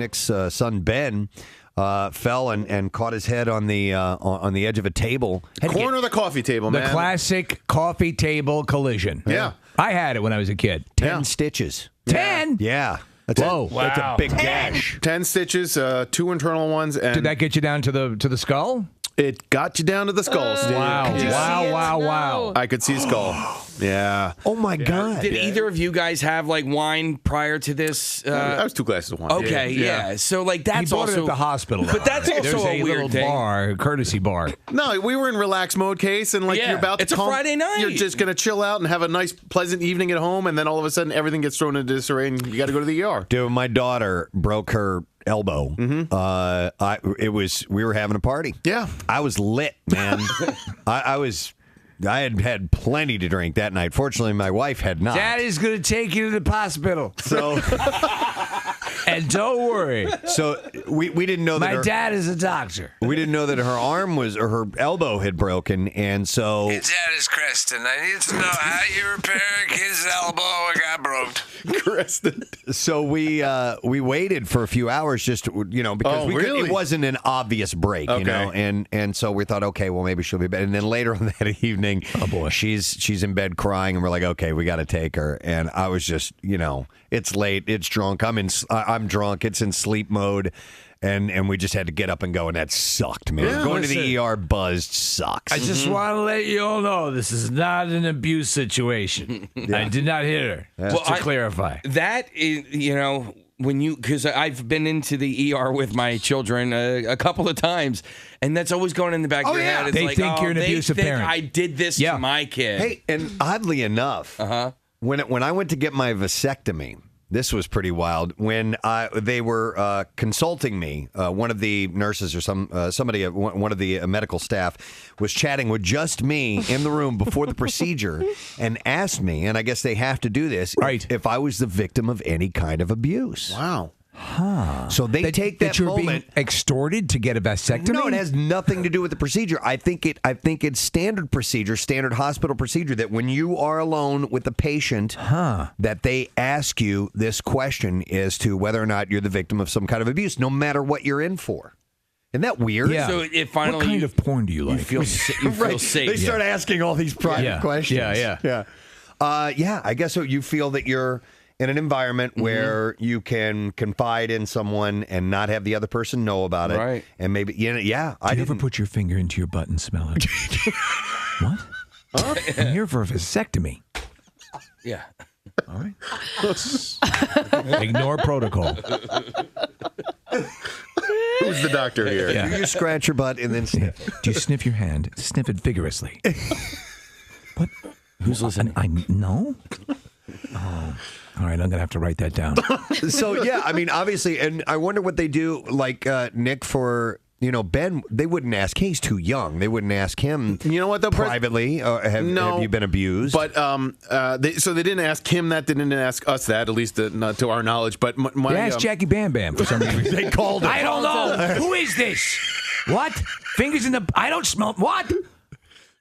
Nick's son Ben fell and caught his head on the edge of a table. Corner of the coffee table, man. The classic coffee table collision. Yeah. I had it when I was a kid. 10 stitches. 10? Yeah. Whoa. That's a big gash. 10 stitches, 2 internal ones. And Did that get you down to the skull? It got you down to the skull, Steve. Wow. I could see a skull. Yeah. Oh, my God. Did either of you guys have, like, wine prior to this? I was 2 glasses of wine. Okay, yeah. So, like, that's He bought also it at the hospital. But that's also There's a weird little thing. bar, courtesy bar. No, we were in relax mode, Case, and like Yeah, you're about to it's a Friday night. You're just going to chill out and have a nice, pleasant evening at home, and then all of a sudden everything gets thrown into disarray and you got to go to the ER. Dude, my daughter broke her elbow. We were having a party. Yeah. I was lit, man. I had plenty to drink that night. Fortunately, my wife had not. Daddy's going to take you to the hospital. So, and don't worry. so we didn't know that My dad is a doctor. we didn't know that her arm or her elbow had broken, and so His dad is Preston. I need to know how you repair a kid's elbow that got broke. So we waited for a few hours just because it wasn't an obvious break, Okay. and so we thought, okay, well maybe she'll be better. And then later on that evening, oh boy, she's in bed crying, and we're like, okay, we got to take her. And I was just, it's late, it's drunk, I'm drunk, it's in sleep mode. And we just had to get up and go, and that sucked, man. Yeah, Going to the ER buzzed sucks. I just want to let you all know this is not an abuse situation. I did not hit her. Just to clarify. That is, because I've been into the ER with my children a couple of times, and that's always going in the back of your head. It's They like, think you're an they abusive think parent. I did this to my kid. Hey, and oddly enough, when I went to get my vasectomy, this was pretty wild. When they were consulting me, one of the nurses or somebody, one of the medical staff was chatting with just me in the room before the procedure and asked me, and I guess they have to do this, if I was the victim of any kind of abuse. Wow. Huh. So they take that you're moment. being extorted to get a vasectomy? No, it has nothing to do with the procedure. I think it's standard procedure, standard hospital procedure that when you are alone with the patient, that they ask you this question as to whether or not you're the victim of some kind of abuse, no matter what you're in for. Isn't that weird? Yeah. So it finally, what kind of porn do you like? You feel Right. safe. They start asking all these private questions. Yeah. I guess so. You feel that you're in an environment where you can confide in someone and not have the other person know about it. Right. And maybe, Do you ever put your finger into your butt and smell it? What? I'm here for a vasectomy. Yeah. All right. Ignore protocol. Who's the doctor here? Yeah. You scratch your butt and then sniff. Do you sniff your hand? Sniff it vigorously. What? Who's listening? I no? Oh. All right, I'm going to have to write that down. So, yeah, I mean, obviously, and I wonder what they do, like Nick, for, Ben, they wouldn't ask, he's too young. They wouldn't ask him privately, have you been abused? But, so they didn't ask him that, they didn't ask us that, at least not to our knowledge. But They asked Jackie Bam Bam for some reason. They called him. I don't know. Who is this? What? Fingers in the... I don't smell... What?